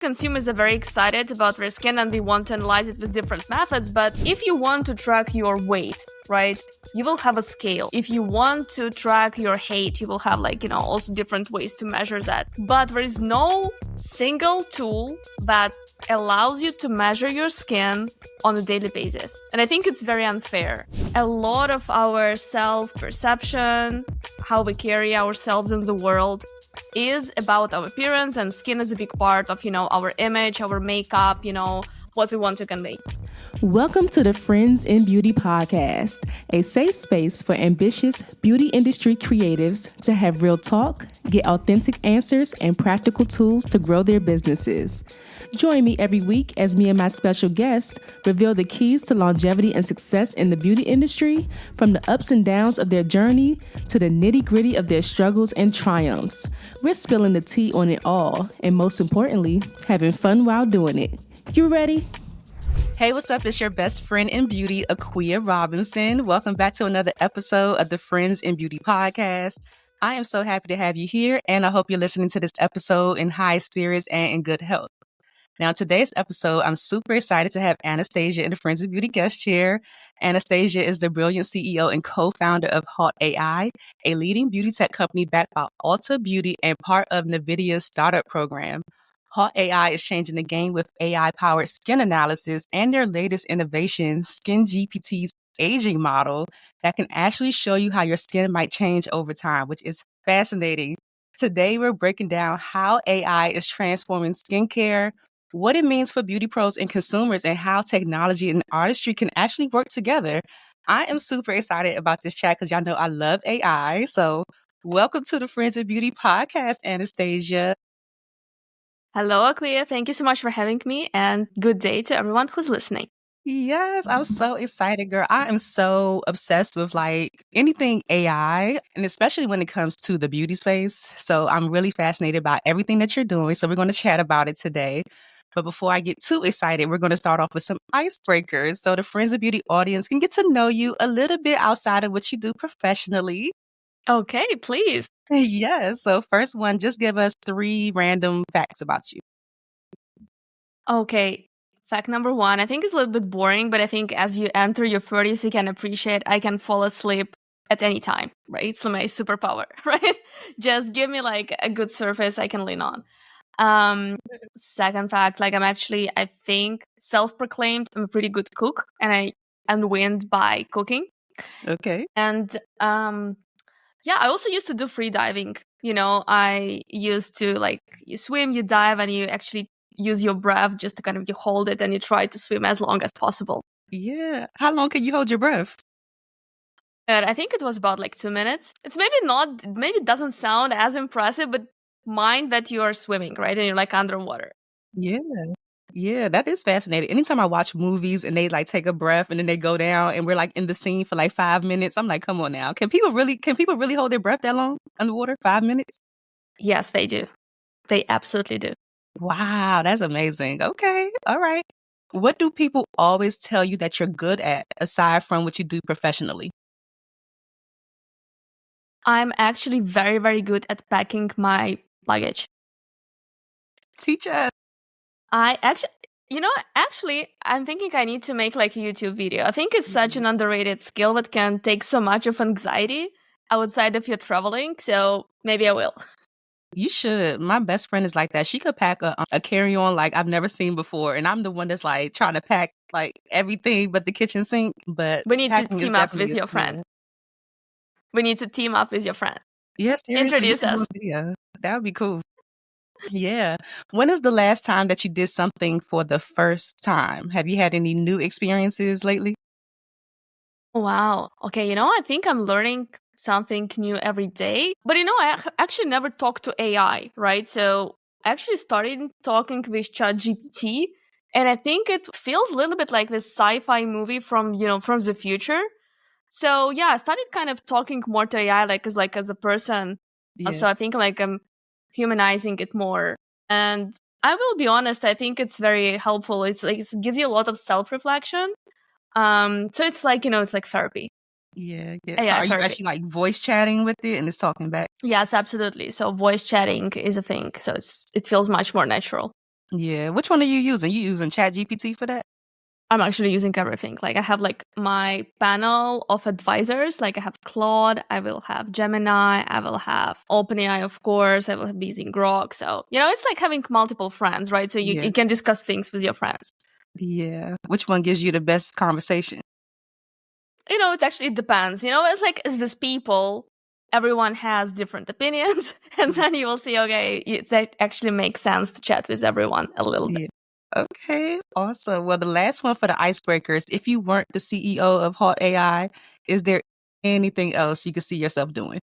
Consumers are very excited about their skin and they want to analyze it with different methods. But if you want to track your weight, right, you will have a scale. If you want to track your height, you will have also different ways to measure that. But there is no single tool that allows you to measure your skin on a daily basis. And I think it's very unfair. A lot of our self-perception, how we carry ourselves in the world, is about our appearance, and skin is a big part of, our image, our makeup, what we want to convey. Welcome to the Friends in Beauty podcast, a safe space for ambitious beauty industry creatives to have real talk, get authentic answers, and practical tools to grow their businesses. Join me every week as me and my special guest reveal the keys to longevity and success in the beauty industry, from the ups and downs of their journey to the nitty-gritty of their struggles and triumphs. We're spilling the tea on it all, and most importantly, having fun while doing it. You ready? Hey, what's up? It's your best friend in beauty, Aquia Robinson. Welcome back to another episode of the Friends in Beauty podcast. I am so happy to have you here, and I hope you're listening to this episode in high spirits and in good health. Now, today's episode, I'm super excited to have Anastasia in the Friends of Beauty guest chair. Anastasia is the brilliant CEO and co-founder of Haute.AI, a leading beauty tech company backed by Ulta Beauty and part of NVIDIA Startup Program. Haute.AI is changing the game with AI-powered skin analysis and their latest innovation, SkinGPT's aging model, that can actually show you how your skin might change over time, which is fascinating. Today, we're breaking down how AI is transforming skincare, what it means for beauty pros and consumers, and how technology and artistry can actually work together. I am super excited about this chat because y'all know I love AI. So welcome to the Friends of Beauty podcast, Anastasia. Hello, Aquia. Thank you so much for having me, and good day to everyone who's listening. Yes, I'm so excited, girl. I am so obsessed with anything AI, and especially when it comes to the beauty space. So I'm really fascinated by everything that you're doing. So we're going to chat about it today. But before I get too excited, we're going to start off with some icebreakers so the Friends of Beauty audience can get to know you a little bit outside of what you do professionally. Okay, please. Yes. So first one, just give us 3 random facts about you. Okay, fact number 1, I think it's a little bit boring, but I think as you enter your 30s, you can appreciate I can fall asleep at any time, right? It's my superpower, right? Just give me a good surface I can lean on. Second fact, I think self-proclaimed I'm a pretty good cook, and I unwind by cooking. Okay. And I also used to do free diving. I used to you swim, you dive, and you actually use your breath just to you hold it and you try to swim as long as possible. Yeah. How long can you hold your breath? And I think it was about 2 minutes. It's maybe it doesn't sound as impressive, but mind that you are swimming, right? And you're underwater. Yeah. Yeah, that is fascinating. Anytime I watch movies and they take a breath and then they go down and we're in the scene for 5 minutes, I'm like, come on now. Can people really hold their breath that long underwater? 5 minutes? Yes, they do. They absolutely do. Wow, that's amazing. Okay. All right. What do people always tell you that you're good at aside from what you do professionally? I'm actually very, very good at packing my luggage. Teach us. I actually, I'm thinking I need to make a YouTube video. I think it's such an underrated skill that can take so much of anxiety outside of your traveling. So maybe I will. You should. My best friend is like that. She could pack a carry-on I've never seen before. And I'm the one that's trying to pack everything but the kitchen sink. But we need to team up with your friend. We need to team up with your friend. Yes, introduce us. Yeah, that would be cool. Yeah. When is the last time that you did something for the first time? Have you had any new experiences lately? Wow. Okay, I think I'm learning something new every day. But I actually never talked to AI, right? So I actually started talking with ChatGPT, and I think it feels a little bit like this sci-fi movie from the future. So yeah, I started kind of talking more to AI as a person. Yeah. So I think I'm humanizing it more. And I will be honest, I think it's very helpful. It's it gives you a lot of self-reflection. So it's it's like therapy. Yeah. So are you actually voice chatting with it and it's talking back? Yes, absolutely. So voice chatting is a thing. So it feels much more natural. Yeah. Which one are you using? You using ChatGPT for that? I'm actually using everything. Like I have like my panel of advisors. Like I have Claude, I will have Gemini, I will have OpenAI, of course, I will have using Grok. So, it's like having multiple friends, right? So Yeah. you can discuss things with your friends. Yeah. Which one gives you the best conversation? It depends. It's like as with people, everyone has different opinions. And then you will see, okay, that actually makes sense to chat with everyone a little bit. Yeah. Okay, awesome. Well, the last one for the icebreakers, if you weren't the CEO of Haute.AI, is there anything else you could see yourself doing?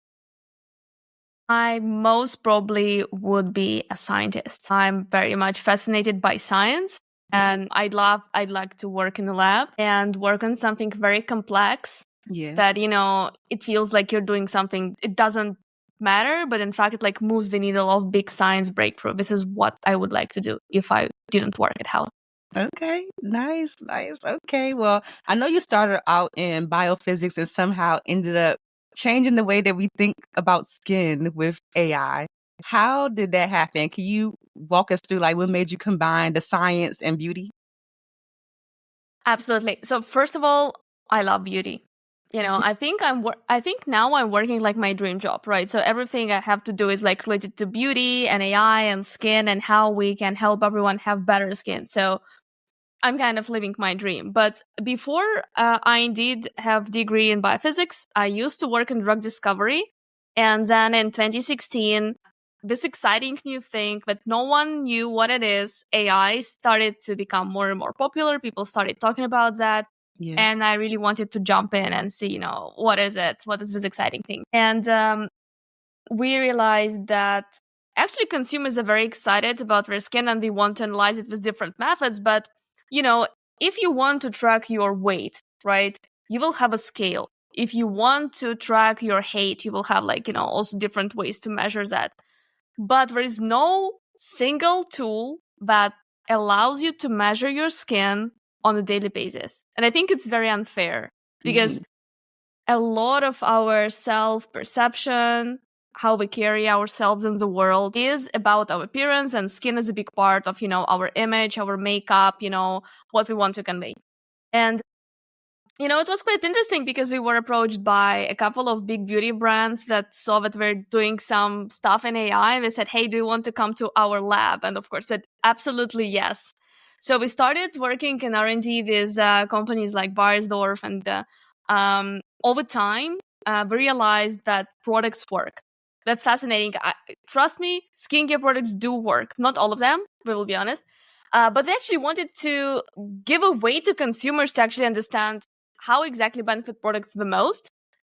I most probably would be a scientist. I'm very much fascinated by science, and I'd like to work in a lab and work on something very complex Yeah. that, it feels like you're doing something, it doesn't matter, but in fact it like moves the needle of big science breakthrough. This is what I would like to do if I didn't work at Haut. Okay, nice, nice. Okay, well, I know you started out in biophysics and somehow ended up changing the way that we think about skin with AI. How did that happen? Can you walk us through like what made you combine the science and beauty? Absolutely. So first of all, I love beauty. I think I think now I'm working like my dream job, right? So everything I have to do is like related to beauty and AI and skin and how we can help everyone have better skin. So I'm kind of living my dream. But before I indeed have degree in biophysics, I used to work in drug discovery. And then in 2016, this exciting new thing that no one knew what it is, AI, started to become more and more popular. People started talking about that. Yeah. And I really wanted to jump in and see, what is it? What is this exciting thing? And we realized that actually consumers are very excited about their skin and they want to analyze it with different methods. But, if you want to track your weight, right, you will have a scale. If you want to track your height, you will have like, also different ways to measure that. But there is no single tool that allows you to measure your skin on a daily basis. And I think it's very unfair because a lot of our self-perception, how we carry ourselves in the world is about our appearance, and skin is a big part of, our image, our makeup, what we want to convey. And it was quite interesting because we were approached by a couple of big beauty brands that saw that we're doing some stuff in AI. They said, hey, do you want to come to our lab? And of course, said, absolutely yes. So we started working in R&D with companies like Bayersdorf, and over time, we realized that products work. That's fascinating. Trust me, skincare products do work. Not all of them, we will be honest. But they actually wanted to give a way to consumers to actually understand how exactly benefit products the most.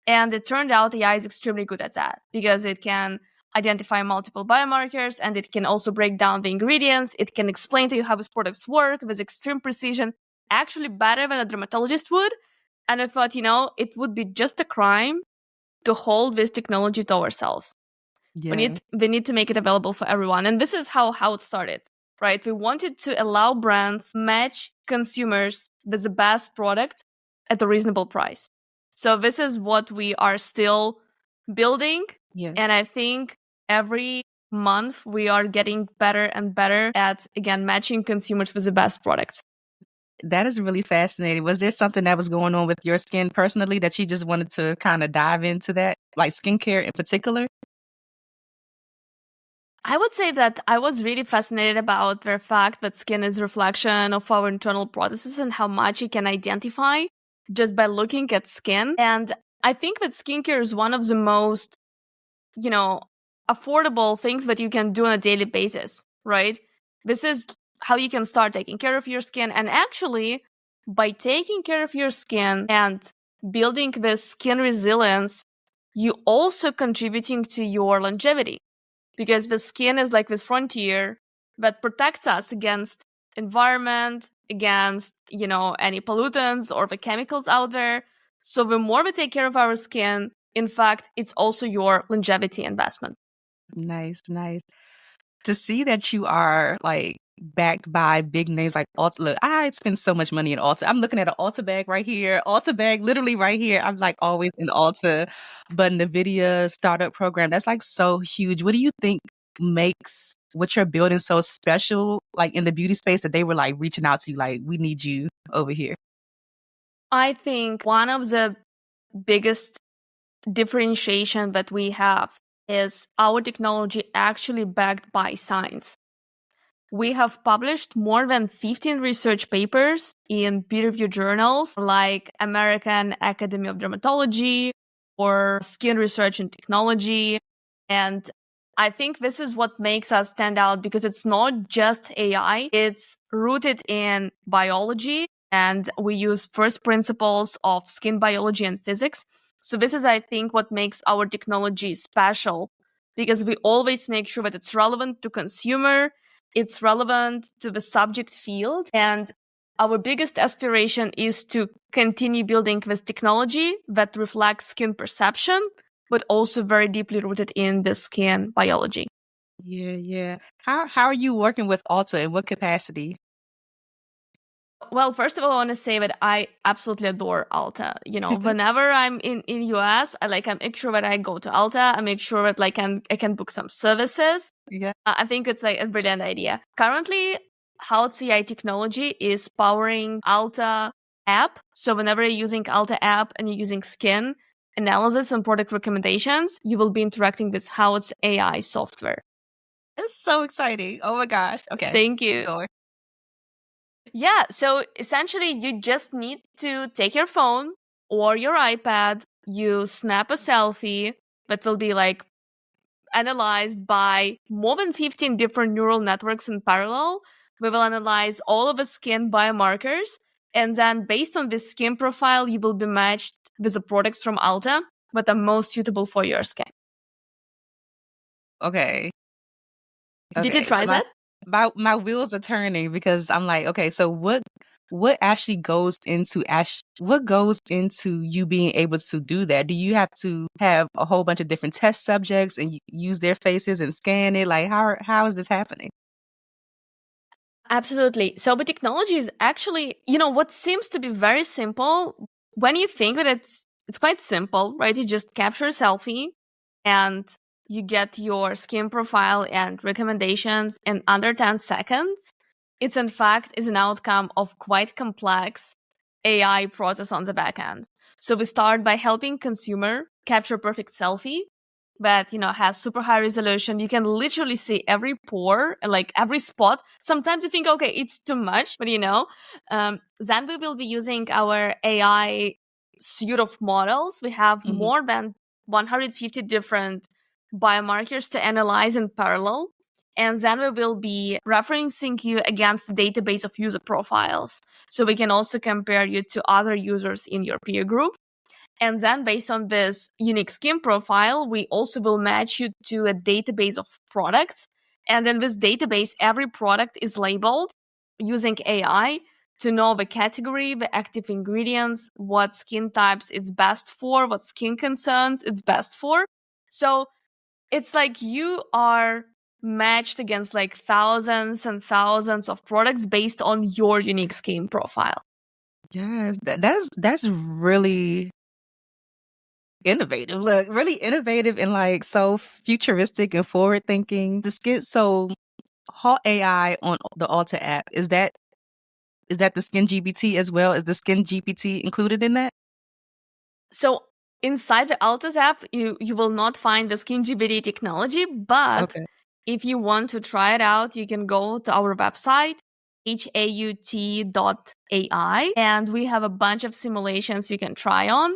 And it turned out AI is extremely good at that because it can identify multiple biomarkers and it can also break down the ingredients. It can explain to you how these products work with extreme precision, actually better than a dermatologist would. And I thought, it would be just a crime to hold this technology to ourselves. Yeah. We need to make it available for everyone. And this is how it started, right? We wanted to allow brands match consumers with the best product at a reasonable price. So this is what we are still building. Yeah. And I think every month we are getting better and better at, again, matching consumers with the best products. That is really fascinating. Was there something that was going on with your skin personally that you just wanted to kind of dive into that, like skincare in particular? I would say that I was really fascinated about the fact that skin is a reflection of our internal processes and how much it can identify just by looking at skin. And I think that skincare is one of the most, affordable things that you can do on a daily basis, right? This is how you can start taking care of your skin. And actually, by taking care of your skin and building this skin resilience, you also contributing to your longevity because the skin is like this frontier that protects us against environment, against, any pollutants or the chemicals out there. So the more we take care of our skin, in fact, it's also your longevity investment. Nice, nice. To see that you are like backed by big names like Ulta. Look, I spend so much money in Ulta. I'm looking at an Ulta bag right here. Ulta bag literally right here. I'm like always in Ulta. But NVIDIA Startup Program, that's like so huge. What do you think makes what you're building so special, like in the beauty space, that they were like reaching out to you, like, we need you over here? I think one of the biggest differentiation that we have is our technology actually backed by science. We have published more than 15 research papers in peer-reviewed journals like American Academy of Dermatology or Skin Research and Technology. And I think this is what makes us stand out, because it's not just AI, it's rooted in biology, and we use first principles of skin biology and physics. So this is, I think, what makes our technology special, because we always make sure that it's relevant to consumer, it's relevant to the subject field, and our biggest aspiration is to continue building this technology that reflects skin perception, but also very deeply rooted in the skin biology. Yeah. How are you working with Ulta? In what capacity? Well, first of all, I want to say that I absolutely adore Ulta. You know, whenever I'm in US, I make sure that I go to Ulta. I make sure that I can book some services. Yeah. I think it's like a brilliant idea. Currently, Haute.AI technology is powering Ulta app. So whenever you're using Ulta app and you're using skin analysis and product recommendations, you will be interacting with Haute.AI software. It's so exciting. Oh my gosh. Okay. Thank you. Go. Yeah, so essentially you just need to take your phone or your iPad, you snap a selfie that will be like analyzed by more than 15 different neural networks in parallel. We will analyze all of the skin biomarkers, and then based on this skin profile, you will be matched with the products from Ulta that are most suitable for your skin. Okay. Did you try that? My wheels are turning, because I'm like, okay, so what actually goes into what goes into you being able to do that? Do you have to have a whole bunch of different test subjects and use their faces and scan it? Like, how is this happening? Absolutely. So the technology is actually, what seems to be very simple, when you think that it's quite simple, right? You just capture a selfie and you get your skin profile and recommendations in under 10 seconds. It's in fact is an outcome of quite complex AI process on the back end. So we start by helping consumer capture a perfect selfie that has super high resolution. You can literally see every pore and like every spot. Sometimes you think, okay, it's too much, but then we will be using our AI suite of models. We have more than 150 different biomarkers to analyze in parallel. And then we will be referencing you against the database of user profiles. So we can also compare you to other users in your peer group. And then based on this unique skin profile, we also will match you to a database of products. And in this database, every product is labeled using AI to know the category, the active ingredients, what skin types it's best for, what skin concerns it's best for. So it's like you are matched against like thousands and thousands of products based on your unique skin profile. Yes, that's really innovative. Look, really innovative and like so futuristic and forward thinking. So Haute.AI on the Ulta app, is that the SkinGPT as well? Is the SkinGPT included in that? So inside the Altus app, you will not find the SkinGPT technology, but Okay. if you want to try it out, you can go to our website, Haut.AI, and we have a bunch of simulations you can try on,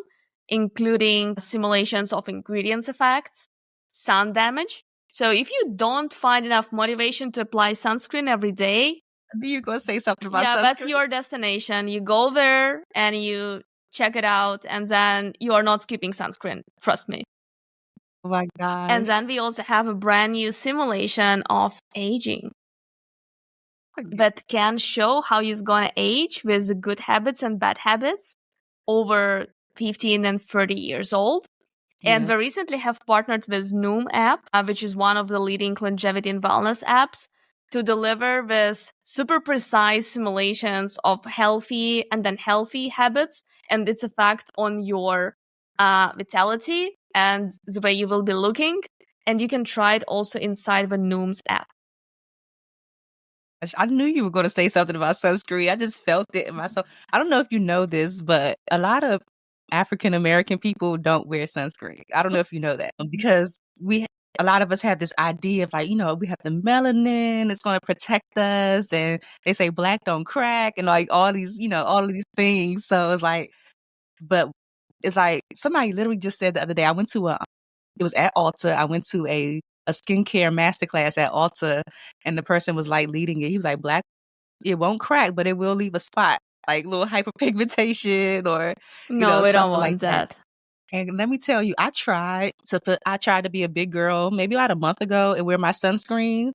including simulations of ingredients effects, sun damage. So if you don't find enough motivation to apply sunscreen every day, You gonna say something about yeah, that's sunscreen? your destination. You go there and you check it out, and then you are not skipping sunscreen. Trust me. Oh my gosh. And then we also have a brand new simulation of aging that can show how he's going to age with good habits and bad habits over 15 and 30 years old. And we recently have partnered with Noom app, which is one of the leading longevity and wellness apps, to deliver this super precise simulations of healthy and unhealthy habits and its effect on your vitality and the way you will be looking. And you can try it also inside the Noom's app. I knew you were going to say something about sunscreen. I just felt it in myself. I don't know if you know this, but a lot of African American people don't wear sunscreen. I don't know if you know that because a lot of us have this idea of like, we have the melanin, it's going to protect us. And they say black don't crack and like all these, all of these things. So but it's like somebody literally just said the other day, it was at Ulta. I went to a skincare masterclass at Ulta, and the person was like leading it. He was like, black, it won't crack, but it will leave a spot, like little hyperpigmentation or, No, we don't something like want that. that. And let me tell you, I tried to be a big girl maybe about a month ago and wear my sunscreen,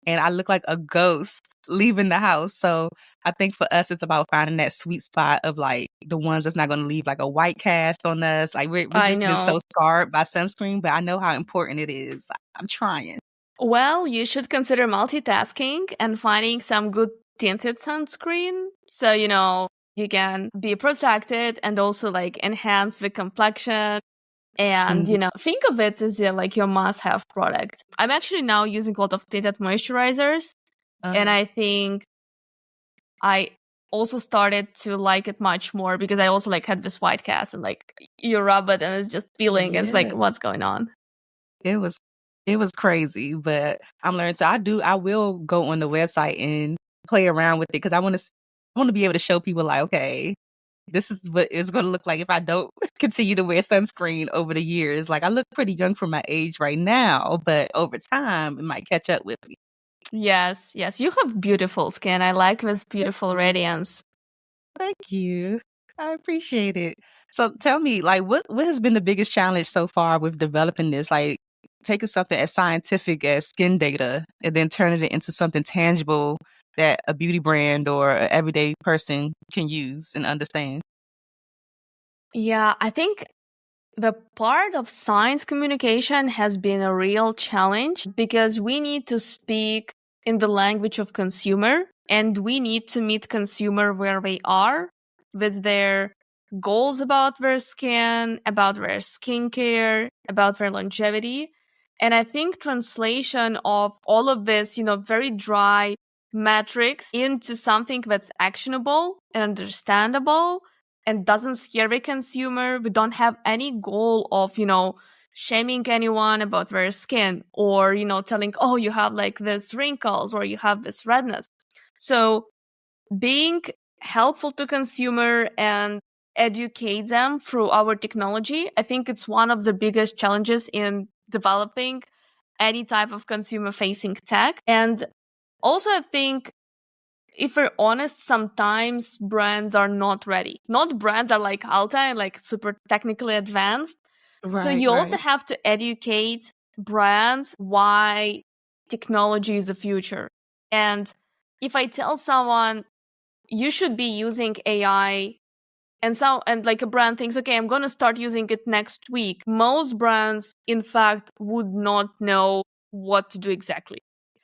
and I look like a ghost leaving the house. So I think for us, it's about finding that sweet spot of like the ones that's not going to leave like a white cast on us. Like we've I just been know. so scarred by sunscreen, but I know how important it is. I'm trying. Well, you should consider multitasking and finding some good tinted sunscreen. So, you can be protected and also like enhance the complexion. And, Mhm. think of it as like your must have product. I'm actually now using a lot of tinted moisturizers. And I think I also started to like it much more because I also like had this white cast and like you rub it and it's just peeling. It's like, Yeah. what's going on? It was crazy, but I'm learning. So I will go on the website and play around with it because I want to be able to show people like, okay, this is what it's going to look like if I don't continue to wear sunscreen over the years. Like I look pretty young for my age right now, but over time it might catch up with me. Yes, you have beautiful skin. I like this beautiful radiance. Thank you. I appreciate it. So tell me, like, what has been the biggest challenge so far with developing this? Like, taking something as scientific as skin data and then turning it into something tangible that a beauty brand or an everyday person can use and understand. Yeah, I think the part of science communication has been a real challenge because we need to speak in the language of consumer and we need to meet consumer where they are with their goals about their skin, about their skincare, about their longevity. And I think translation of all of this, very dry metrics into something that's actionable and understandable and doesn't scare the consumer. We don't have any goal of, shaming anyone about their skin or, telling, oh, you have like this wrinkles or you have this redness. So being helpful to consumer and educate them through our technology, I think it's one of the biggest challenges in developing any type of consumer facing tech. And also I think if we're honest, sometimes brands are not ready. Not brands are like Alta and like super technically advanced. So Right, you also right. have to educate brands why technology is the future. And if I tell someone you should be using AI and like a brand thinks, okay, I'm going to start using it next week, most brands in fact would not know what to do exactly.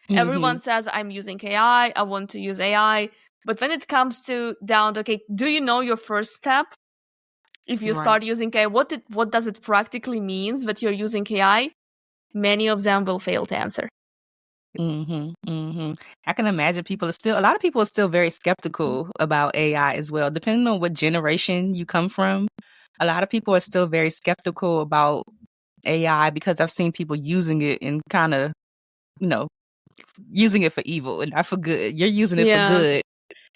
Mm-hmm. Everyone says I'm using AI, I want to use AI, but when it comes to down to, okay, do you know your first step? If you Right. start using AI, what does it practically means that you're using AI? Many of them will fail to answer. Mhm, mhm. I can imagine a lot of people are still very skeptical about AI as well. Depending on what generation you come from, a lot of people are still very skeptical about AI because I've seen people using it and kind of, you know, using it for evil and not for good. You're using it for Yeah. good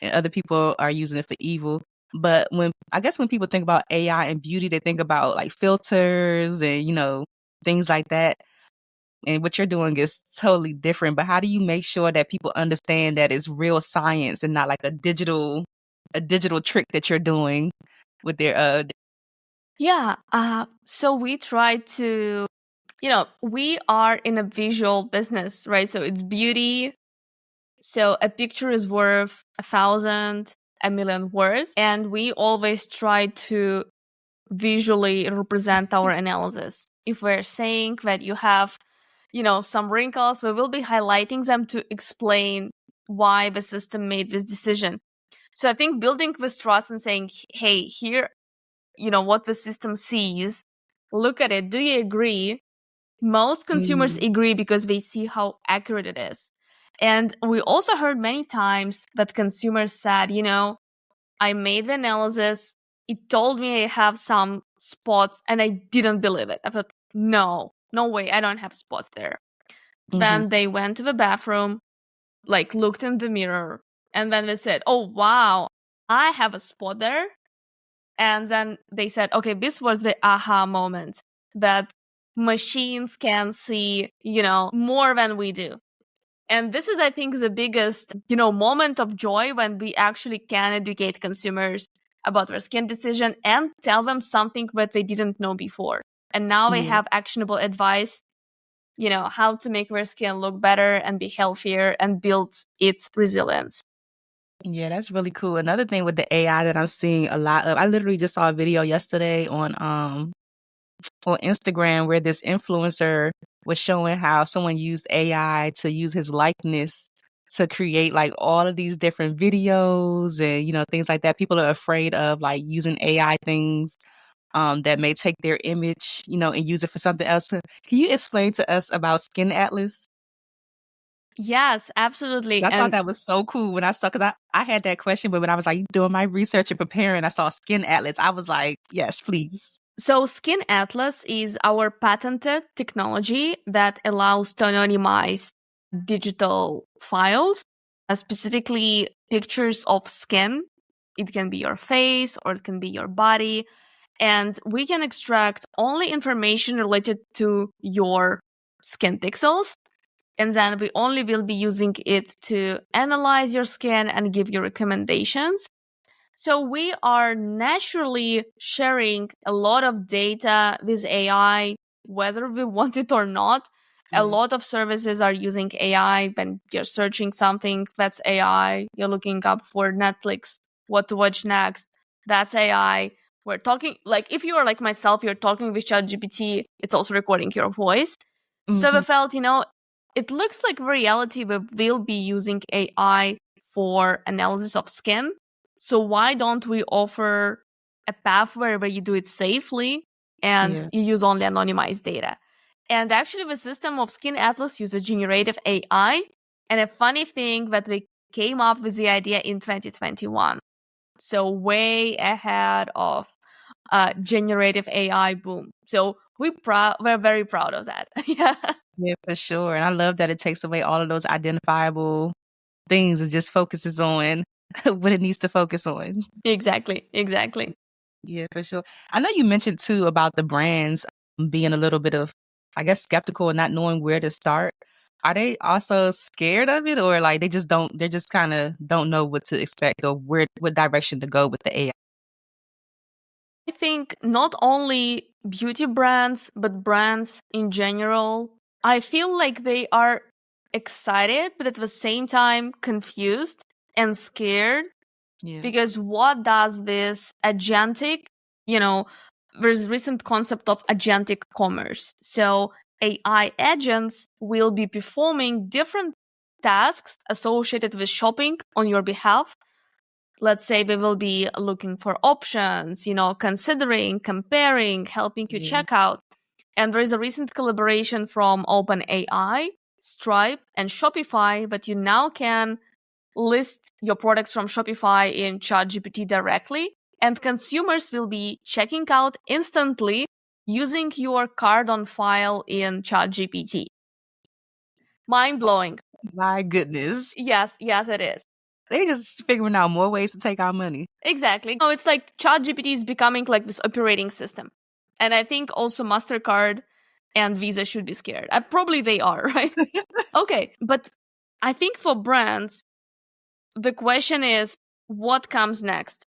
and other people are using it for evil. But when people think about AI and beauty, they think about like filters and, things like that. And what you're doing is totally different. But how do you make sure that people understand that it's real science and not like a digital trick that you're doing with their Yeah. So we try to, we are in a visual business, right? So it's beauty. So a picture is worth 1,000, a million words. And we always try to visually represent our analysis. If we're saying that you have, some wrinkles, we will be highlighting them to explain why the system made this decision. So I think building this trust and saying, hey, here, what the system sees, look at it. Do you agree? Most consumers Mm. agree because they see how accurate it is. And we also heard many times that consumers said, I made the analysis, it told me I have some spots, and I didn't believe it. I thought, no way, I don't have spots there. Then they went to the bathroom, looked in the mirror, and then they said, oh wow, I have a spot there. And then they said, okay, this was the aha moment, that machines can see, more than we do. And this is, I think, the biggest, moment of joy when we actually can educate consumers about their skin decision and tell them something that they didn't know before. And now they have actionable advice, how to make their skin look better and be healthier and build its resilience. Yeah, that's really cool. Another thing with the AI that I'm seeing a lot of, I literally just saw a video yesterday on Instagram where this influencer was showing how someone used AI to use his likeness to create all of these different videos and, things like that. People are afraid of using AI things that may take their image, and use it for something else. Can you explain to us about Skin Atlas? Yes, absolutely. I thought that was so cool when I saw, because I had that question, but when I was doing my research and preparing, I saw Skin Atlas. I was like, yes, please. So Skin Atlas is our patented technology that allows to anonymize digital files, specifically pictures of skin. It can be your face or it can be your body. And we can extract only information related to your skin pixels. And then we only will be using it to analyze your skin and give you recommendations. So we are naturally sharing a lot of data with AI, whether we want it or not. A lot of services are using AI. When you're searching something, that's AI. You're looking up for Netflix, what to watch next, that's AI. We're talking, if you are like myself, you're talking with ChatGPT, it's also recording your voice. So we felt, it looks like reality, we will be using AI for analysis of skin. So why don't we offer a path where you do it safely and you use only anonymized data? And actually, the system of Skin Atlas uses generative AI. And a funny thing that we came up with the idea in 2021. So way ahead of generative AI boom. So we're very proud of that. Yeah. Yeah, for sure. And I love that it takes away all of those identifiable things and just focuses on what it needs to focus on. Exactly. Yeah, for sure. I know you mentioned too about the brands being a little bit of, I guess, skeptical and not knowing where to start. Are they also scared of it, or they just kind of don't know what to expect or what direction to go with the AI? I think not only beauty brands, but brands in general, I feel like they are excited, but at the same time confused and scared. Yeah. Because what does this agentic, there's recent concept of agentic commerce. So AI agents will be performing different tasks associated with shopping on your behalf. Let's say they will be looking for options, considering, comparing, helping you check out. And there is a recent collaboration from OpenAI, Stripe, and Shopify that you now can list your products from Shopify in ChatGPT directly, and consumers will be checking out instantly using your card on file in ChatGPT. Mind-blowing. My goodness. Yes, it is. They just figuring out more ways to take our money. Exactly. No, it's like ChatGPT is becoming like this operating system. And I think also MasterCard and Visa should be scared. Probably they are, right? Okay, but I think for brands, the question is, what comes next?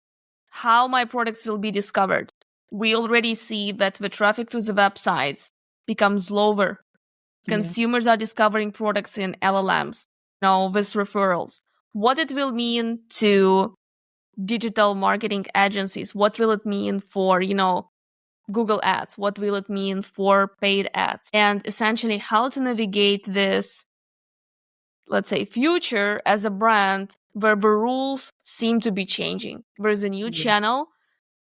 How my products will be discovered? We already see that the traffic to the websites becomes lower. Consumers are discovering products in LLMs, with referrals. What it will mean to digital marketing agencies? What will it mean for, Google ads? What will it mean for paid ads? And essentially how to navigate this, let's say, future as a brand where the rules seem to be changing. There's a new channel,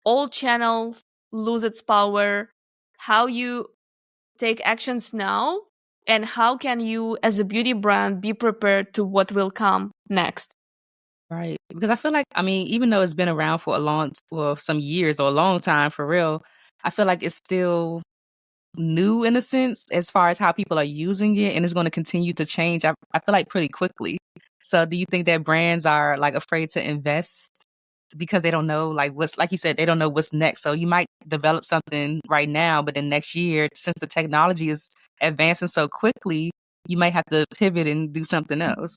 all channels lose its power. How you take actions now And how can you as a beauty brand be prepared to what will come next? Right. Because I feel like, I mean, even though it's been around for some years or a long time for real, I feel like it's still new in a sense as far as how people are using it, and it's going to continue to change. I feel like pretty quickly. So do you think that brands are like afraid to invest because they don't know like what's, like you said, they don't know what's next? So you might develop something right now, but then next year, since the technology is advancing so quickly, you might have to pivot and do something else.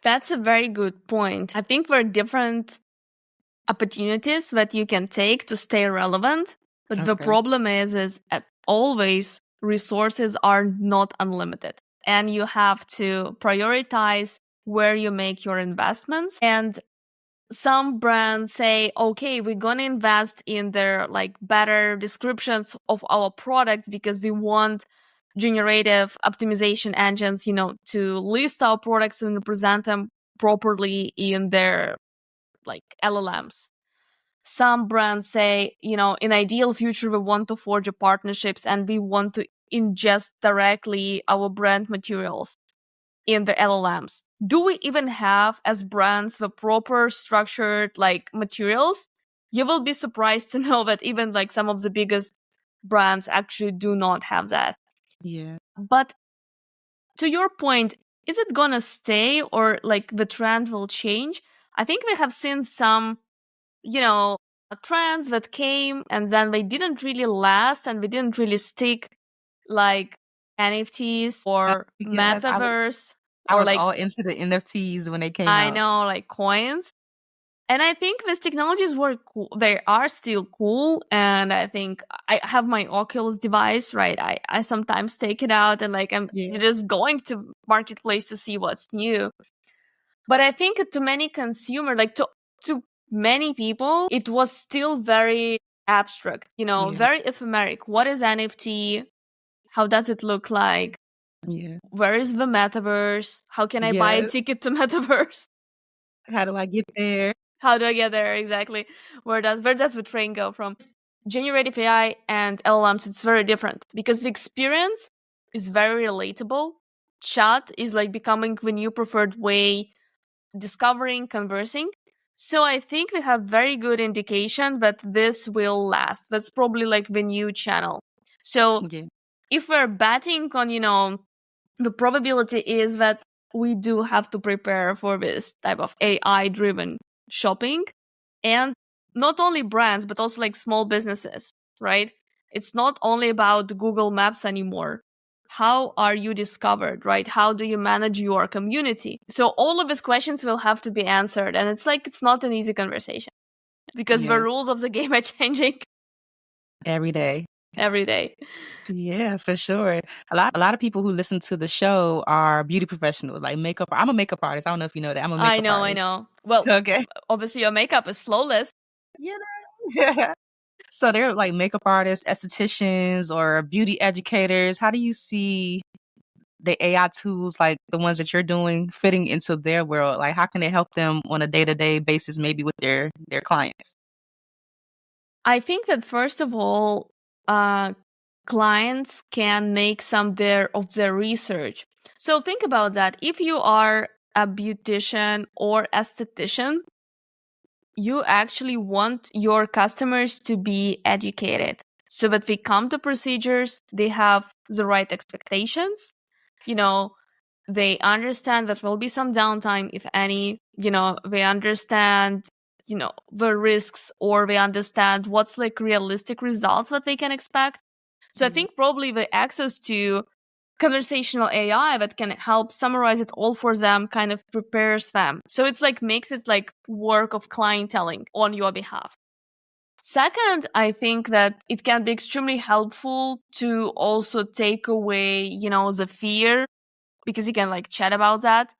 That's a very good point. I think there are different opportunities that you can take to stay relevant. But the Okay. problem is always resources are not unlimited. And you have to prioritize where you make your investments. And some brands say, okay, we're going to invest in their like better descriptions of our products because we want generative optimization engines, to list our products and present them properly in their like LLMs. Some brands say, in ideal future, we want to forge partnerships and we want to ingest directly our brand materials in the LLMs. Do we even have as brands the proper structured like materials? You will be surprised to know that even like some of the biggest brands actually do not have that. Yeah. But to your point, is it gonna stay or like the trend will change? I think we have seen some, trends that came and then they didn't really last and they didn't really stick, like NFTs or Yes, metaverse I or was like, all into the NFTs when they came I out. know, like coins. And I think these technologies were cool. They are still cool. And I think I have my Oculus device, right? I sometimes take it out and like I'm Yeah. just going to marketplace to see what's new. But I think to many consumer, like to many people, it was still very abstract, Yeah. very ephemeric. What is NFT? How does it look like? Yeah. Where is the metaverse? How can I buy a Yes. ticket to metaverse? How do I get there? How do I get there exactly? Where does the train go from? Generative AI and LLMs, it's very different because the experience is very relatable. Chat is like becoming the new preferred way discovering, conversing. So I think we have very good indication that this will last. That's probably like the new channel. So Yeah. if we're betting on, the probability is that we do have to prepare for this type of AI driven shopping. And not only brands, but also like small businesses, right? It's not only about Google Maps anymore. How are you discovered, right? How do you manage your community? So all of these questions will have to be answered. And it's not an easy conversation because the Yeah. rules of the game are changing Every day. every day. Yeah, for sure. A lot of people who listen to the show are beauty professionals, like makeup. I'm a makeup artist. I don't know if you know that. I'm a I makeup know, I artist. know. Well, Okay. obviously your makeup is flawless. You know? So they're like makeup artists, estheticians, or beauty educators. How do you see the AI tools, like the ones that you're doing, fitting into their world? Like, how can they help them on a day-to-day basis, maybe with their clients? I think that first of all, clients can make some of their research. So think about that. If you are a beautician or esthetician, you actually want your customers to be educated so that they come to procedures, they have the right expectations, you know, they understand that there will be some downtime, if any, they understand, the risks, or they understand what's like realistic results that they can expect. So I Yeah. think probably the access to conversational AI that can help summarize it all for them kind of prepares them. So it's like makes it like work of clienteling on your behalf. Second, I think that it can be extremely helpful to also take away, the fear, because you can like chat about that.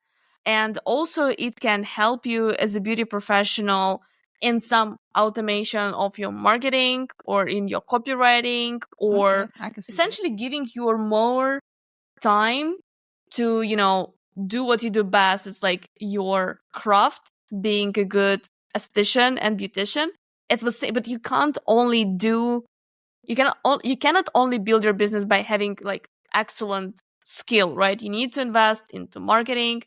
And also it can help you as a beauty professional in some automation of your marketing or in your copywriting, or Okay, I can see that. essentially giving you more time to, do what you do best. It's like your craft, being a good esthetician and beautician. It was, but you can't only do, you cannot only build your business by having like excellent skill, right? You need to invest into marketing,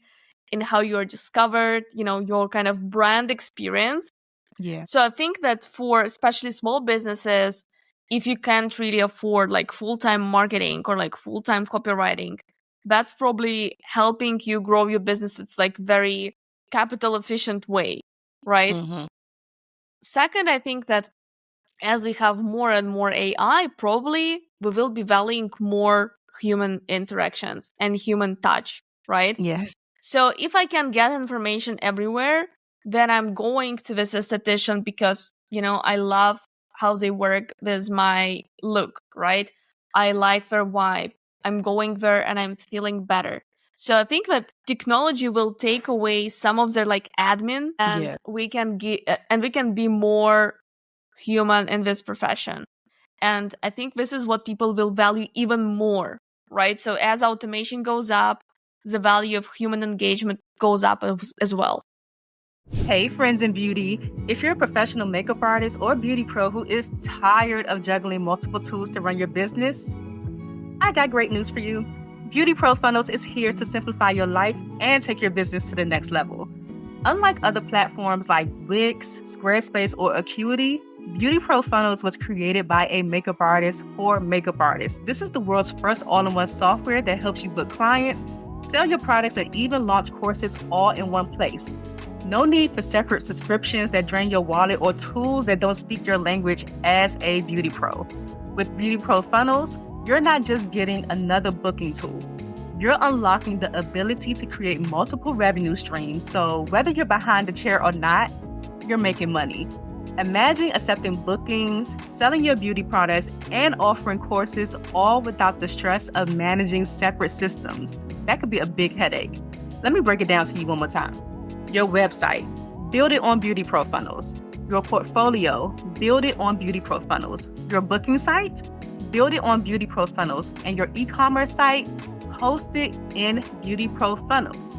in how you're discovered, your kind of brand experience. Yeah. So I think that for especially small businesses, if you can't really afford like full-time marketing or like full-time copywriting, that's probably helping you grow your business. It's like very capital efficient way, right? Mm-hmm. Second, I think that as we have more and more AI, probably we will be valuing more human interactions and human touch, right? Yes. So if I can get information everywhere, then I'm going to this esthetician because, I love how they work with my look, right? I like their vibe. I'm going there and I'm feeling better. So I think that technology will take away some of their like admin, and Yeah. we can be more human in this profession. And I think this is what people will value even more, right? So as automation goes up, the value of human engagement goes up as well. Hey, friends in beauty. If you're a professional makeup artist or beauty pro who is tired of juggling multiple tools to run your business, I got great news for you. Beauty Pro Funnels is here to simplify your life and take your business to the next level. Unlike other platforms like Wix, Squarespace, or Acuity, Beauty Pro Funnels was created by a makeup artist for makeup artists. This is the world's first all-in-one software that helps you book clients, sell your products, and even launch courses all in one place. No need for separate subscriptions that drain your wallet or tools that don't speak your language as a beauty pro. With Beauty Pro Funnels, you're not just getting another booking tool. You're unlocking the ability to create multiple revenue streams. So whether you're behind the chair or not, you're making money. Imagine accepting bookings, selling your beauty products, and offering courses all without the stress of managing separate systems. That could be a big headache. Let me break it down to you one more time. Your website, build it on Beauty Pro Funnels. Your portfolio, build it on Beauty Pro Funnels. Your booking site, build it on Beauty Pro Funnels. And your e-commerce site, host it in Beauty Pro Funnels.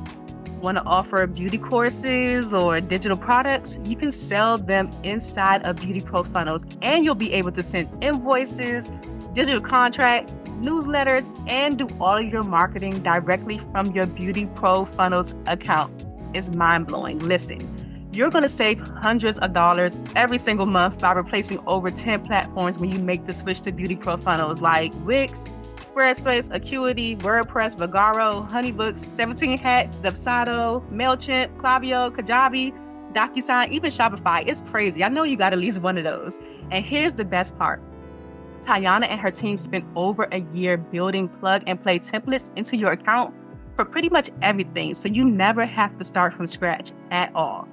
Want to offer beauty courses or digital products? You can sell them inside of Beauty Pro Funnels, and you'll be able to send invoices, digital contracts, newsletters, and do all of your marketing directly from your Beauty Pro Funnels account. It's mind-blowing. Listen, you're going to save hundreds of dollars every single month by replacing over 10 platforms when you make the switch to Beauty Pro Funnels like Wix, Squarespace, Acuity, WordPress, Vagaro, Honeybooks, 17 Hats, Dubsado, MailChimp, Klaviyo, Kajabi, DocuSign, even Shopify. It's crazy. I know you got at least one of those. And here's the best part. Tayana and her team spent over a year building plug-and-play templates into your account for pretty much everything, so you never have to start from scratch at all.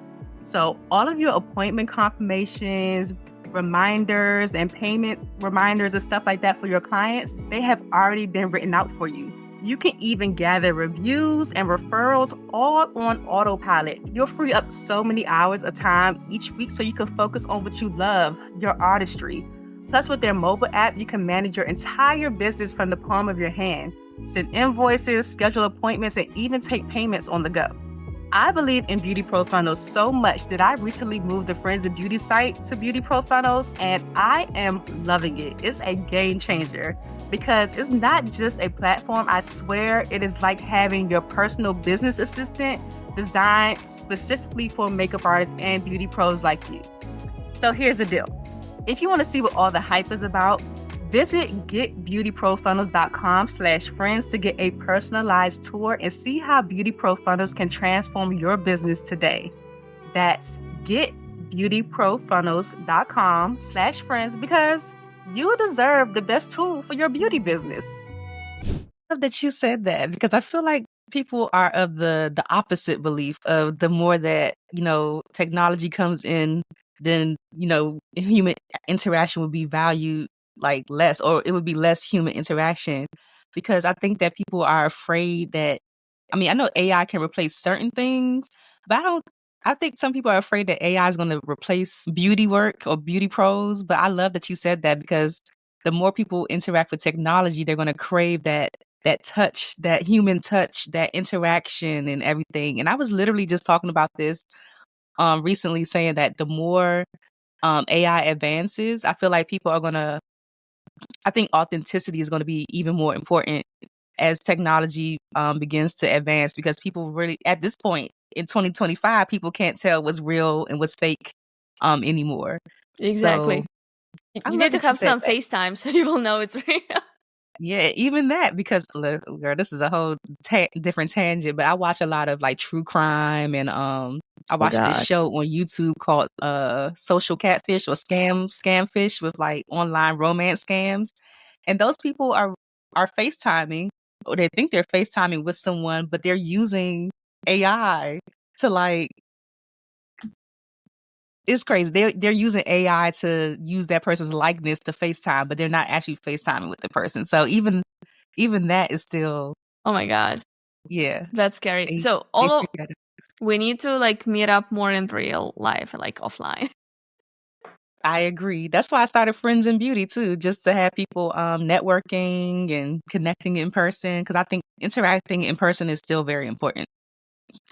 So all of your appointment confirmations, reminders, and payment reminders and stuff like that for your clients, they have already been written out for you. You can even gather reviews and referrals all on autopilot. You'll free up so many hours of time each week so you can focus on what you love, your artistry. Plus, with their mobile app, you can manage your entire business from the palm of your hand, send invoices, schedule appointments, and even take payments on the go. I believe in Beauty Pro Funnels so much that I recently moved the Friends of Beauty site to Beauty Pro Funnels, and I am loving it. It's a game changer because it's not just a platform. I swear it is like having your personal business assistant designed specifically for makeup artists and beauty pros like you. So here's the deal. If you want to see what all the hype is about, visit getbeautyprofunnels.com/friends to get a personalized tour and see how Beauty Pro Funnels can transform your business today. That's getbeautyprofunnels.com/friends because you deserve the best tool for your beauty business. I love that you said that because I feel like people are of the opposite belief of the more that, technology comes in, then, human interaction would be valued like less, or it would be less human interaction, because I think that people are afraid that, I know AI can replace certain things, but I think some people are afraid that AI is going to replace beauty work or beauty pros. But I love that you said that because the more people interact with technology, they're going to crave that touch, that human touch, that interaction and everything. And I was literally just talking about this recently, saying that the more AI advances, I feel like people are going to, I think authenticity is going to be even more important as technology begins to advance, because people really, at this point in 2025, people can't tell what's real and what's fake anymore. Exactly. So I You love need to that you have said some that. FaceTime so you will know it's real. Yeah, even that, because look, girl, this is a whole different tangent, but I watch a lot of like true crime, and I Oh watched this God. show on YouTube called Social Catfish, or Scamfish, with like online romance scams. And those people are FaceTiming, or they think they're FaceTiming with someone, but they're using AI to like, it's crazy. They're using AI to use that person's likeness to FaceTime, but they're not actually FaceTiming with the person. So even that is still, Oh my God. yeah. That's scary. They So they all figured it. we need to like meet up more in real life, like offline. I agree. That's why I started Friends in Beauty too, just to have people networking and connecting in person, because I think interacting in person is still very important.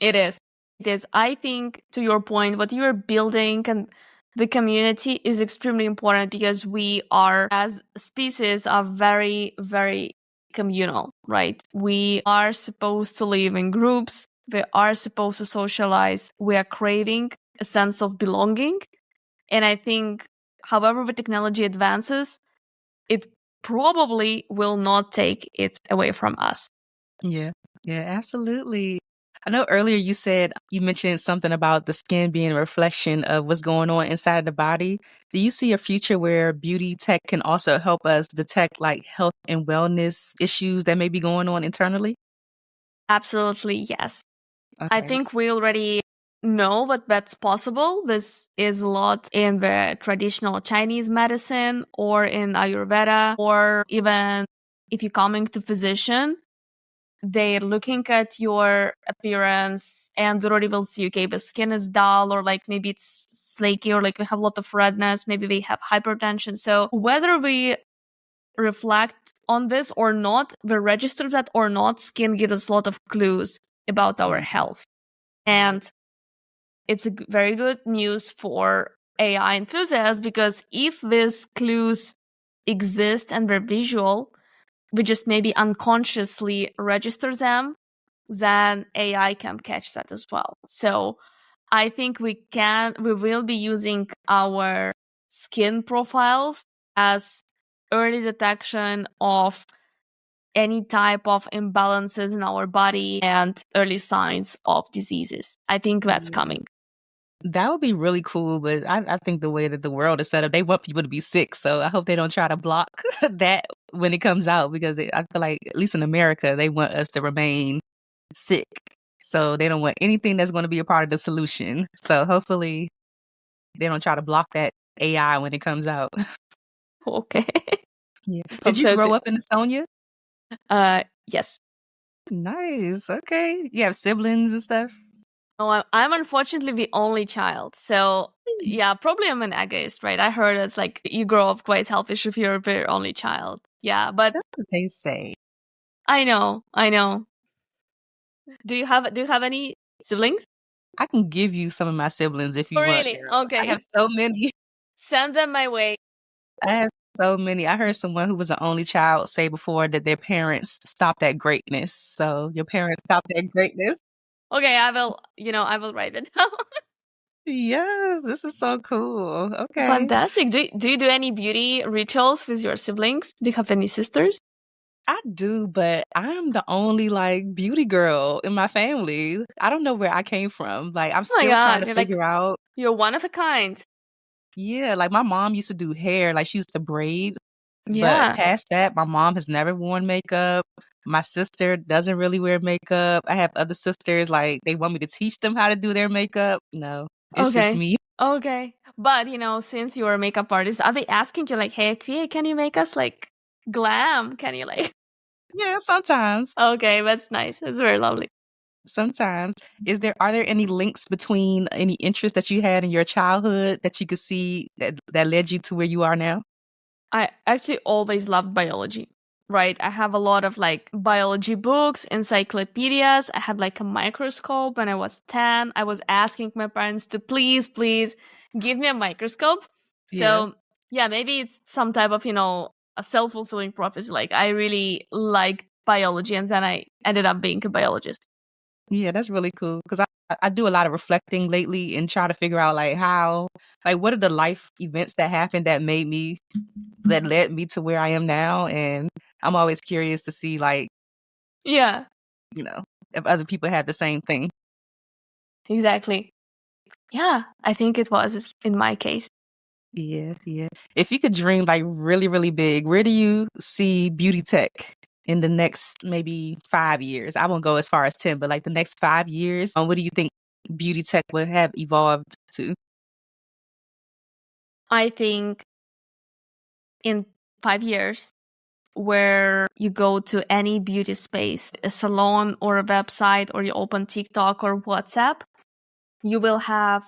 It is. It is. I think, to your point, what you're building and the community is extremely important, because we are, as species, are very, very communal, right? We are supposed to live in groups. We are supposed to socialize. We are craving a sense of belonging. And I think, however the technology advances, it probably will not take it away from us. Yeah. Yeah, absolutely. I know earlier you mentioned something about the skin being a reflection of what's going on inside of the body. Do you see a future where beauty tech can also help us detect like health and wellness issues that may be going on internally? Absolutely, yes. I Okay. think we already know that that's possible. This is a lot in the traditional Chinese medicine or in Ayurveda, or even if you're coming to physician, they're looking at your appearance and they already will see, okay, the skin is dull, or like maybe it's flaky, or like we have a lot of redness, maybe they have hypertension. So whether we reflect on this or not, we register that or not, skin gives us a lot of clues about our Mhm. health. And it's very good news for AI enthusiasts, because if these clues exist and they're visual, we just maybe unconsciously register them, then AI can catch that as well. So I think we will be using our skin profiles as early detection of any type of imbalances in our body and early signs of diseases. I think that's Yeah. coming. That would be really cool, but I think the way that the world is set up, they want people to be sick. So I hope they don't try to block that when it comes out, because I feel like, at least in America, they want us to remain sick. So they don't want anything that's going to be a part of the solution. So hopefully they don't try to block that AI when it comes out. Okay. Yeah. Did Hope you so too. grow up in Estonia? Yes. Nice. Okay. You have siblings and stuff? No, I'm unfortunately the only child. So yeah, probably I'm an egoist, right? I heard it's like you grow up quite selfish if you're the only child. Yeah, but That's what they say. I know, I know. Do you have any siblings? I can give you some of my siblings if Oh, you want, really? girl. I Okay. have so many. Send them my way. I have so many. I heard someone who was an only child say before that their parents stopped at greatness. So your parents stopped at greatness. Okay, I will write it down. Yes, this is so cool. Okay. Fantastic. Do you do any beauty rituals with your siblings? Do you have any sisters? I do, but I'm the only like beauty girl in my family. I don't know where I came from. Like, I'm Oh my still trying God, to you're like, figure out. you're one of a kind. Yeah, like my mom used to do hair, like she used to braid. But Yeah. past that, my mom has never worn makeup. My sister doesn't really wear makeup. I have other sisters, like they want me to teach them how to do their makeup. No, it's just Okay. me. Okay. But, since you're a makeup artist, are they asking you like, hey, Kuya, can you make us like glam? Can you like? Yeah, sometimes. Okay, that's nice. That's very lovely. Sometimes. Are there any links between any interests that you had in your childhood that you could see that led you to where you are now? I actually always loved biology, right? I have a lot of like biology books, encyclopedias. I had like a microscope when I was 10. I was asking my parents to please give me a microscope. Yeah. So, yeah, maybe it's some type of, a self-fulfilling prophecy. Like, I really liked biology, and then I ended up being a biologist. Yeah, that's really cool because I do a lot of reflecting lately and try to figure out like what are the life events that happened that led me to where I am now, and I'm always curious to see Yeah, if other people had the same thing. exactly. Yeah, I think it was in my case. Yeah, yeah. If you could dream like really, really big, where do you see beauty tech in the next maybe 5 years? I won't go as far as 10, but like the next 5 years, what do you think beauty tech would have evolved to? I think in 5 years, where you go to any beauty space, a salon or a website, or you open TikTok or WhatsApp, you will have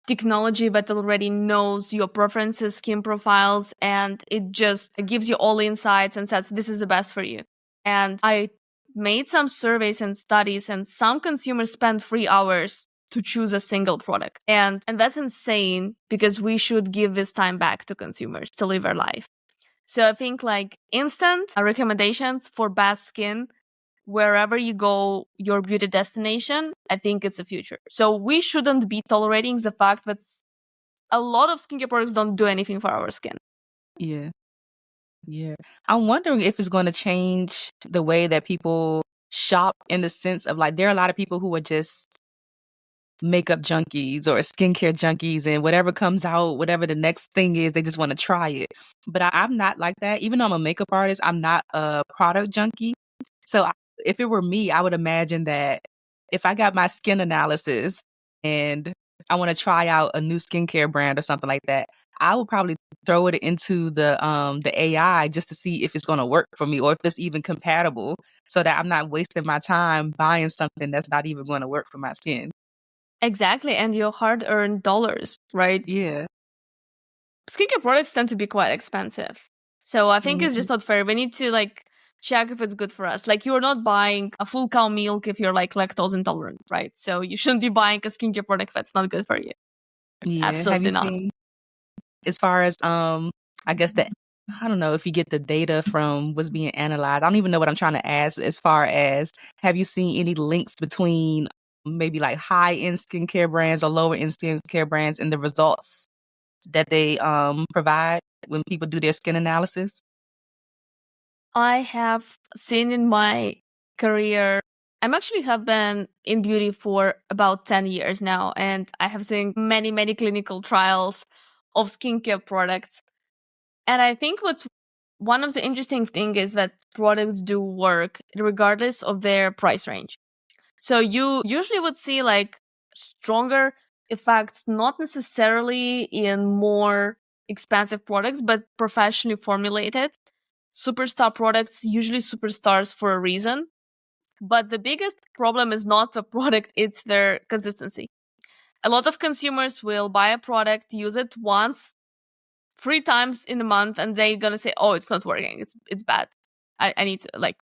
technology that already knows your preferences, skin profiles, and it just gives you all insights and says, this is the best for you. And I made some surveys and studies, and some consumers spend 3 hours to choose a single product. And that's insane, because we should give this time back to consumers to live their life. So I think like instant recommendations for best skin wherever you go, your beauty destination, I think it's the future. So we shouldn't be tolerating the fact that a lot of skincare products don't do anything for our skin. Yeah. Yeah. I'm wondering if it's going to change the way that people shop, in the sense of like there are a lot of people who are just makeup junkies or skincare junkies, and whatever comes out, whatever the next thing is, they just want to try it. But I'm not like that. Even though I'm a makeup artist, I'm not a product junkie. So if it were me, I would imagine that if I got my skin analysis and I want to try out a new skincare brand or something like that, I would probably throw it into the AI just to see if it's going to work for me or if it's even compatible, so that I'm not wasting my time buying something that's not even going to work for my skin. Exactly. And your hard-earned dollars, right? Yeah. Skincare products tend to be quite expensive. So I think it's Mhm. just not fair. We need to like check if it's good for us. Like, you're not buying a full cow milk if you're like lactose intolerant, right? So you shouldn't be buying a skincare product that's not good for you. Yeah. Have you Absolutely not. seen, as far as I guess that, I don't know if you get the data from what's being analyzed. I don't even know what I'm trying to ask, as far as, have you seen any links between maybe like high end skincare brands or lower end skincare brands and the results that they provide when people do their skin analysis? I have seen in my career, I'm actually have been in beauty for about 10 years now, and I have seen many, many clinical trials of skincare products. And I think what's one of the interesting things is that products do work regardless of their price range. So you usually would see like stronger effects, not necessarily in more expensive products, but professionally formulated superstar products, usually superstars for a reason. But the biggest problem is not the product, it's their consistency. A lot of consumers will buy a product, use it once, 3 times in a month, and they're gonna say, "Oh, it's not working. It's bad. I need to like,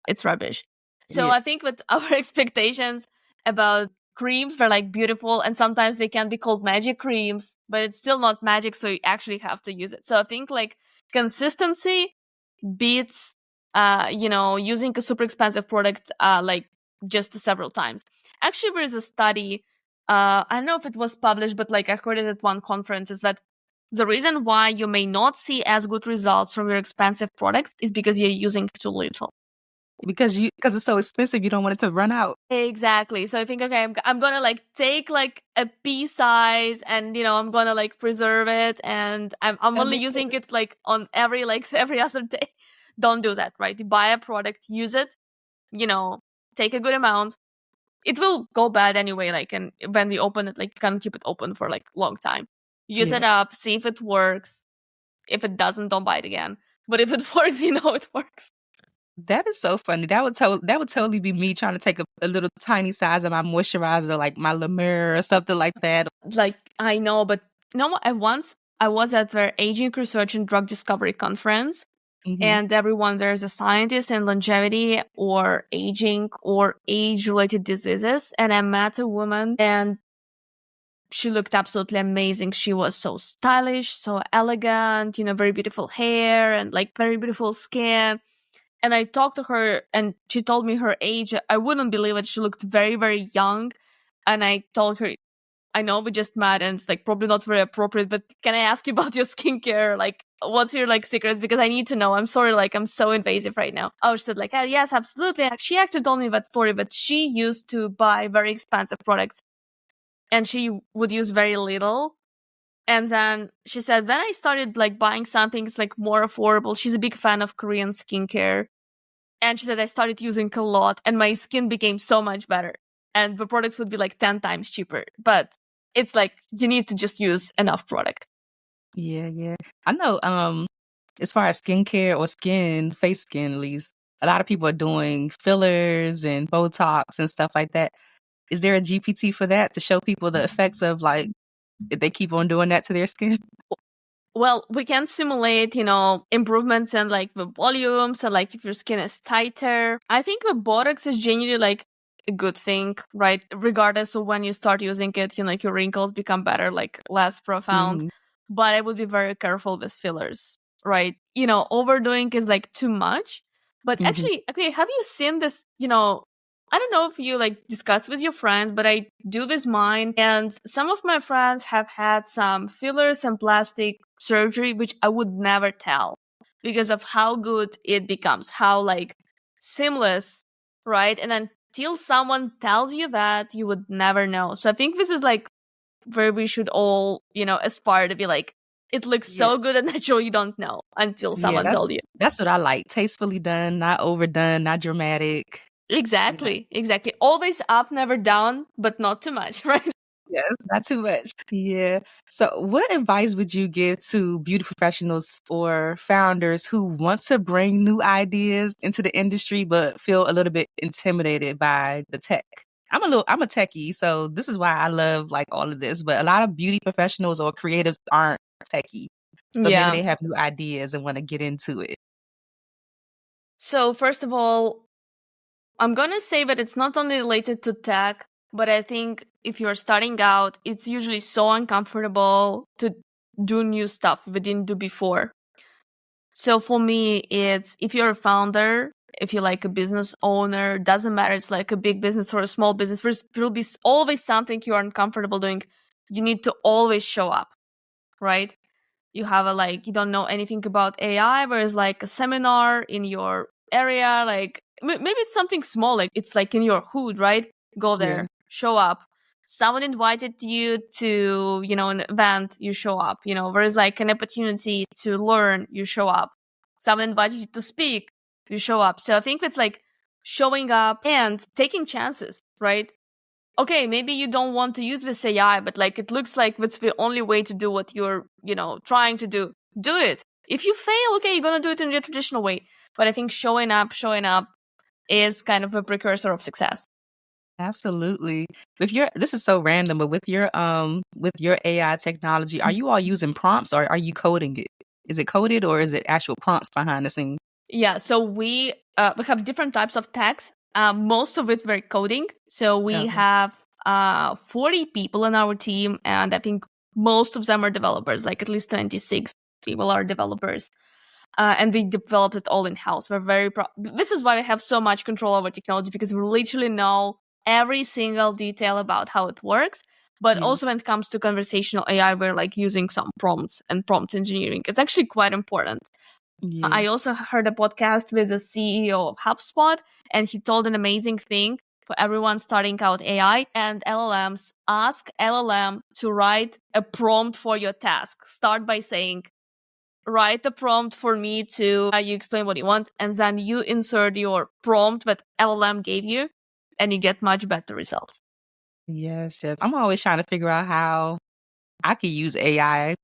it's rubbish." So Yeah. I think that our expectations about creams are like beautiful, and sometimes they can be called magic creams, but it's still not magic. So you actually have to use it. So I think like consistency beats, using a super expensive product, like just several times. Actually, there is a study. I don't know if it was published, but like I heard it at one conference, is that the reason why you may not see as good results from your expensive products is because you're using too little. Because it's so expensive, you don't want it to run out. Exactly. So I think, okay, I'm gonna like take like a pea size, and I'm gonna like preserve it, and I'm only using it like on every every other day. Don't do that, right? You buy a product, use it, take a good amount. It will go bad anyway, like, and when you open it, like, you can't keep it open for like long time. Use Yeah. it up, see if it works. If it doesn't, don't buy it again. But if it works, it works. That is so funny. That would totally be me trying to take a little tiny size of my moisturizer, like my La Mer or something like that. Like, I know, but I was at their Aging Research and Drug Discovery Conference, Mhm. and everyone there's a scientist in longevity or aging or age-related diseases, and I met a woman, and she looked absolutely amazing. She was so stylish, so elegant, very beautiful hair and like very beautiful skin. And I talked to her and she told me her age. I wouldn't believe it. She looked very, very young. And I told her, I know we just met and it's like probably not very appropriate, but can I ask you about your skincare? Like, what's your like secrets? Because I need to know. I'm sorry, like I'm so invasive right now. Oh, she said like, yes, absolutely. She actually told me that story, but she used to buy very expensive products and she would use very little. And then she said, then I started like buying something that's like more affordable. She's a big fan of Korean skincare. And she said, I started using a lot and my skin became so much better. And the products would be like 10 times cheaper. But it's like, you need to just use enough product. Yeah. I know, as far as skincare or face skin at least, a lot of people are doing fillers and Botox and stuff like that. Is there a GPT for that to show people the effects of like, if they keep on doing that to their skin? Well, we can simulate, improvements and like the volumes and like if your skin is tighter. I think the Botox is genuinely like a good thing, right? Regardless of when you start using it, like your wrinkles become better, like less profound. Mhm. But I would be very careful with fillers, right? Overdoing is like too much. But Mhm. actually, okay, have you seen this, I don't know if you like discussed with your friends, but I do with mine. And some of my friends have had some fillers and plastic surgery, which I would never tell because of how good it becomes, how like seamless, right? And until someone tells you that, you would never know. So I think this is like where we should all, aspire to be like, it looks Yeah. so good and natural, you don't know until Yeah, someone told you. that's what I like. Tastefully done, not overdone, not dramatic. Exactly. Always up, never down, but not too much, right? Yes, not too much. Yeah. So, what advice would you give to beauty professionals or founders who want to bring new ideas into the industry but feel a little bit intimidated by the tech? I'm a techie, so this is why I love like all of this. But a lot of beauty professionals or creatives aren't techie, but maybe Yeah. they have new ideas and want to get into it. So first of all, I'm gonna say that it's not only related to tech, but I think if you're starting out, it's usually so uncomfortable to do new stuff we didn't do before. So for me, it's if you're a founder, if you're like a business owner, doesn't matter, it's like a big business or a small business, there will be always something you are uncomfortable doing. You need to always show up, right? You have you don't know anything about AI, whereas like a seminar in your area, like maybe it's something small, like it's like in your hood, right? Go Yeah. there, show up. Someone invited you to, an event, you show up. Whereas like an opportunity to learn, you show up. Someone invited you to speak, you show up. So I think it's like showing up and taking chances, right? Okay, maybe you don't want to use this AI, but like it looks like it's the only way to do what you're, trying to do. Do it. If you fail, okay, you're gonna do it in your traditional way. But I think showing up is kind of a precursor of success. Absolutely. This is so random, but with your AI technology, are you all using prompts or are you coding it? Is it coded or is it actual prompts behind the scenes? Yeah, so we have different types of tags. Most of it we're coding. So we Okay. have 40 people in our team, and I think most of them are developers. Like at least 26 people are developers. And they developed it all in house. We're very proud. This is why we have so much control over technology, because we literally know every single detail about how it works. But Yeah. also when it comes to conversational AI, we're like using some prompts and prompt engineering. It's actually quite important. Yeah. I also heard a podcast with the CEO of HubSpot, and he told an amazing thing for everyone starting out AI and LLMs. Ask LLM to write a prompt for your task. Start by saying, write a prompt for me to, you explain what you want, and then you insert your prompt that LLM gave you, and you get much better results. Yes. I'm always trying to figure out how I could use AI,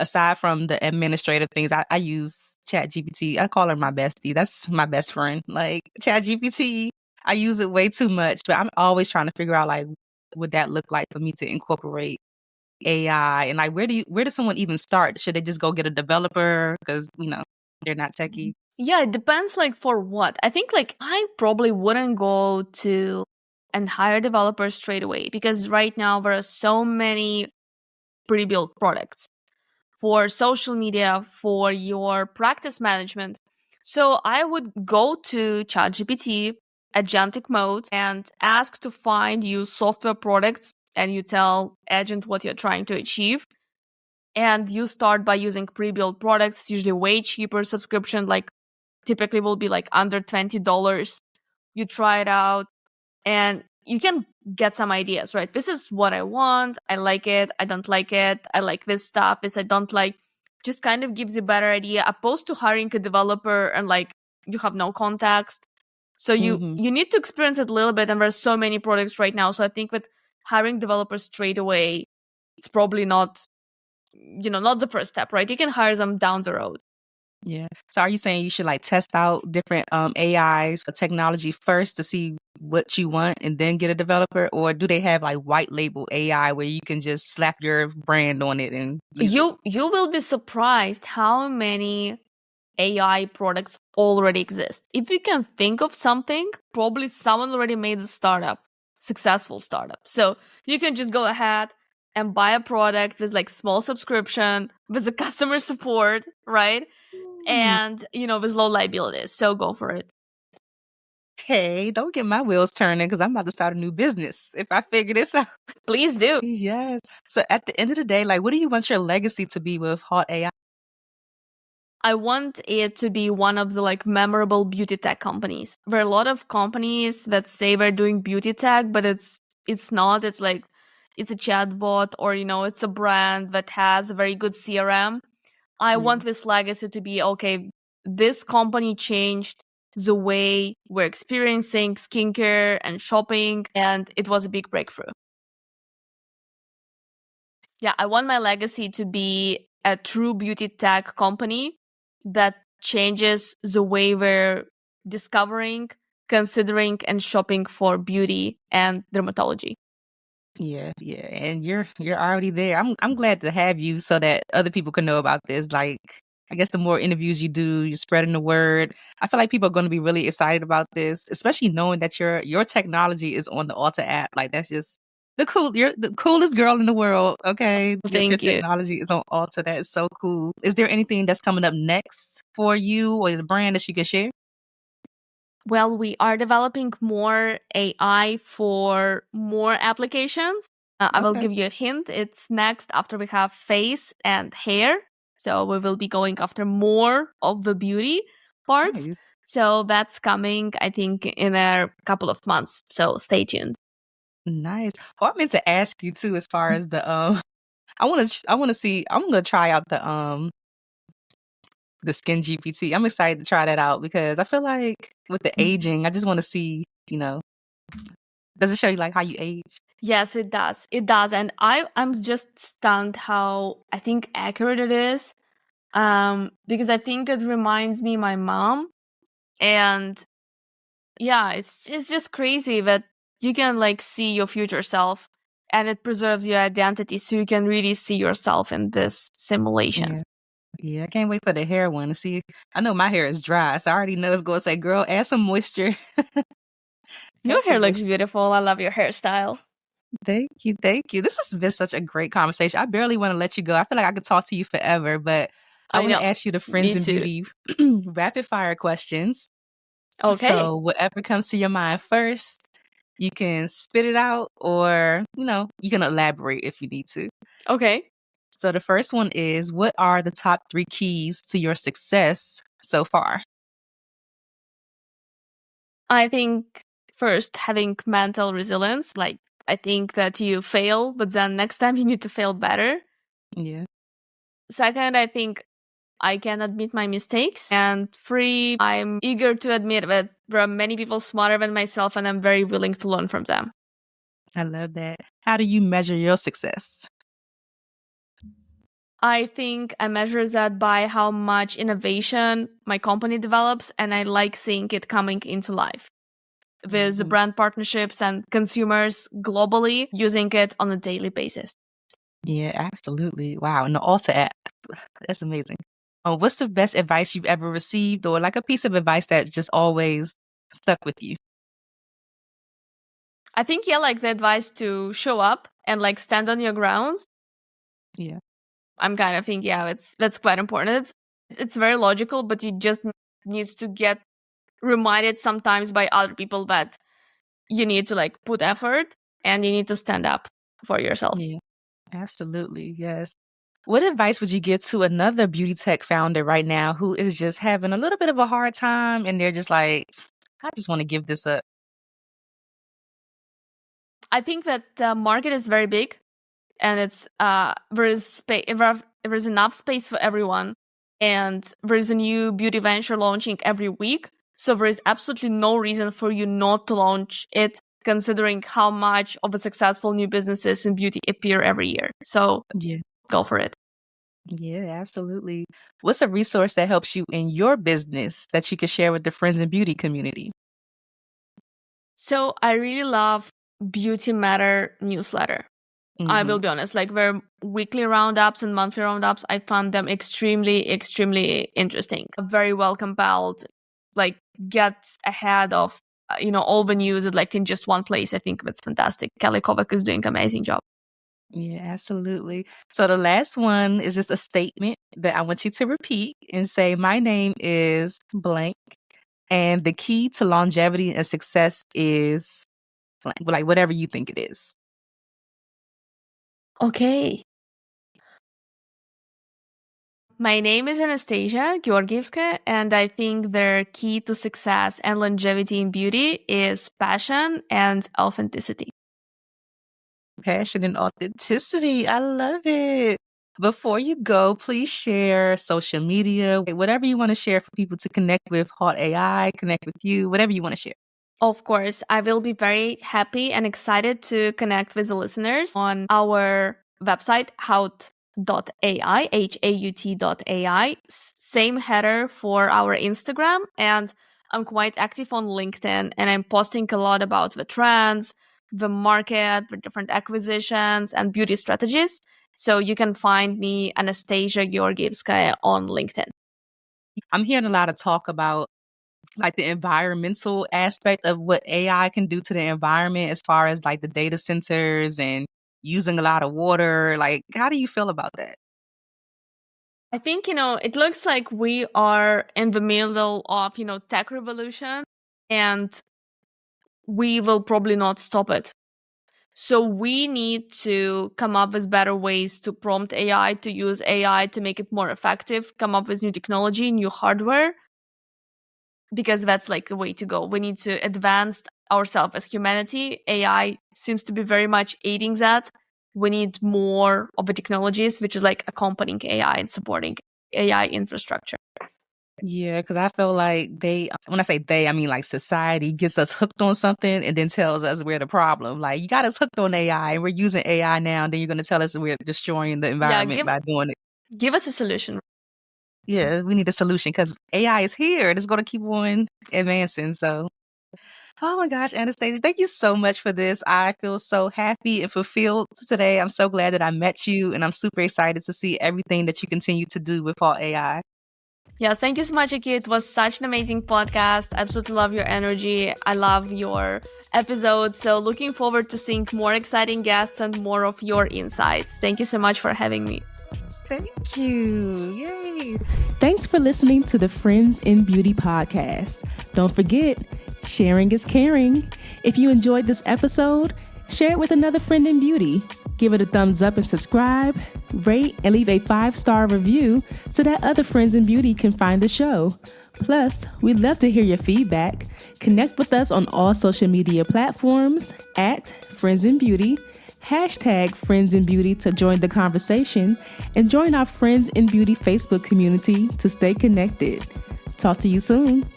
aside from the administrative things. I use ChatGPT. I call her my bestie. That's my best friend. Like ChatGPT, I use it way too much, but I'm always trying to figure out like what that look like for me to incorporate AI and like where does someone even start? Should they just go get a developer because they're not techie? Yeah, it depends like for what. I think like I probably wouldn't go to and hire developers straight away, because right now there are so many pre-built products for social media, for your practice management. So I would go to ChatGPT, agentic mode, and ask to find you software products, and you tell agent what you're trying to achieve. And you start by using pre-built products, usually way cheaper subscription, like typically will be like under $20. You try it out and you can get some ideas, right? This is what I want. I like it. I don't like it. I like this stuff. This I don't like. Just kind of gives you a better idea, opposed to hiring a developer and like you have no context. So you need to experience it a little bit. And there's so many products right now. So I think with hiring developers straight away, it's probably not, not the first step, right? You can hire them down the road. Yeah. So are you saying you should like test out different AIs for technology first to see what you want and then get a developer? Or do they have like white label AI where you can just slap your brand on it and use it? You will be surprised how many AI products already exist. If you can think of something, probably someone already made a successful startup. So you can just go ahead and buy a product with like small subscription, with the customer support, right? And, with low liabilities. So go for it. Hey, don't get my wheels turning because I'm about to start a new business if I figure this out. Please do. Yes. So at the end of the day, like, what do you want your legacy to be with Haute.AI? I want it to be one of the like memorable beauty tech companies. There are a lot of companies that say they're doing beauty tech, but it's not. It's like it's a chatbot, or it's a brand that has a very good CRM. I want this legacy to be, okay, this company changed the way we're experiencing skincare and shopping, and it was a big breakthrough. Yeah, I want my legacy to be a true beauty tech company that changes the way we're discovering, considering, and shopping for beauty and dermatology. Yeah, yeah. And you're already there. I'm glad to have you so that other people can know about this. Like, I guess the more interviews you do, you're spreading the word. I feel like people are going to be really excited about this, especially knowing that your technology is on the Ulta app. Like that's just you're the coolest girl in the world. Okay. Your Thank you. technology is on Ulta. That is so cool. Is there anything that's coming up next for you or the brand that you can share? Well, we are developing more AI for more applications. I will Okay. give you a hint. It's next after we have face and hair. So we will be going after more of the beauty parts. Nice. So that's coming, I think, in a couple of months. So stay tuned. Nice. Oh, I meant to ask you too, as far as the I want to see. I'm gonna try out the SkinGPT. I'm excited to try that out because I feel like with the aging, I just want to see. Does it show you like how you age? Yes, it does. It does, and I'm just stunned how I think accurate it is. Because I think it reminds me my mom, and yeah, it's just crazy that you can like see your future self, and it preserves your identity, so you can really see yourself in this simulations. Yeah. Yeah, I can't wait for the hair one to see. I know my hair is dry, so I already know it's going to say, "Girl, add some moisture." Your Add hair some looks moisture. beautiful. I love your hairstyle. Thank you, thank you. This has been such a great conversation. I barely want to let you go. I feel like I could talk to you forever, but I I want know. to ask you the Me Friends in too. Beauty rapid fire questions. Okay. So whatever comes to your mind first, you can spit it out or, you can elaborate if you need to. Okay. So the first one is, what are the top 3 keys to your success so far? I think first, having mental resilience. Like, I think that you fail, but then next time you need to fail better. Yeah. Second, I think I can admit my mistakes. And 3, I'm eager to admit that there are many people smarter than myself, and I'm very willing to learn from them. I love that. How do you measure your success? I think I measure that by how much innovation my company develops, and I like seeing it coming into life with Mhm. brand partnerships and consumers globally using it on a daily basis. Yeah, absolutely. Wow. And the Ulta app. That's amazing. What's the best advice you've ever received or like a piece of advice that just always stuck with you? I think, like the advice to show up and like stand on your grounds. Yeah. I'm kind of thinking, that's quite important. It's very logical, but you just needs to get reminded sometimes by other people that you need to like put effort and you need to stand up for yourself. Yeah, absolutely. Yes. What advice would you give to another beauty tech founder right now who is just having a little bit of a hard time and they're just like, I just want to give this up? I think that the market is very big and it's there's enough space for everyone, and there's a new beauty venture launching every week. So there is absolutely no reason for you not to launch it, considering how much of a successful new businesses in beauty appear every year. So Yeah. go for it. Yeah, absolutely. What's a resource that helps you in your business that you can share with the Friends in Beauty community? So I really love Beauty Matter newsletter. I will be honest, like their weekly roundups and monthly roundups, I found them extremely, extremely interesting. Very well compiled, like get ahead of, all the news like in just one place. I think that's fantastic. Kelly Kovac is doing an amazing job. Yeah, absolutely. So the last one is just a statement that I want you to repeat and say, my name is blank, and the key to longevity and success is blank, like whatever you think it is. Okay. My name is Anastasia Georgievskaya, and I think the key to success and longevity in beauty is passion and authenticity. Passion and authenticity. I love it. Before you go, please share social media, whatever you want to share for people to connect with Haute.AI, connect with you, whatever you want to share. Of course, I will be very happy and excited to connect with the listeners on our website, Haut.AI, Haut.AI. Same header for our Instagram. And I'm quite active on LinkedIn, and I'm posting a lot about the trends, the market, the different acquisitions, and beauty strategies. So you can find me, Anastasia Georgievskaya, on LinkedIn. I'm hearing a lot of talk about like the environmental aspect of what AI can do to the environment as far as like the data centers and using a lot of water. Like, how do you feel about that? I think, it looks like we are in the middle of, tech revolution, and we will probably not stop it. So we need to come up with better ways to prompt AI, to use AI to make it more effective, come up with new technology, new hardware, because that's like the way to go. We need to advance ourselves as humanity. AI seems to be very much aiding that. We need more of the technologies, which is like accompanying AI and supporting AI infrastructure. Yeah, because I feel like when I say they, I mean like society gets us hooked on something and then tells us we're the problem. Like, you got us hooked on AI and we're using AI now, and then you're going to tell us we're destroying the environment by doing it. Give us a solution. Yeah, we need a solution because AI is here. It's going to keep on advancing. So, oh my gosh, Anastasia, thank you so much for this. I feel so happy and fulfilled today. I'm so glad that I met you, and I'm super excited to see everything that you continue to do with Haute.AI. Yes, thank you so much, Aki. It was such an amazing podcast. I absolutely love your energy. I love your episodes. So looking forward to seeing more exciting guests and more of your insights. Thank you so much for having me. Thank you. Yay. Thanks for listening to the Friends in Beauty podcast. Don't forget, sharing is caring. If you enjoyed this episode, share it with another friend in beauty. Give it a thumbs up and subscribe, rate, and leave a 5-star review so that other friends in beauty can find the show. Plus, we'd love to hear your feedback. Connect with us on all social media platforms at Friends in Beauty, hashtag Friends in Beauty to join the conversation, and join our Friends in Beauty Facebook community to stay connected. Talk to you soon.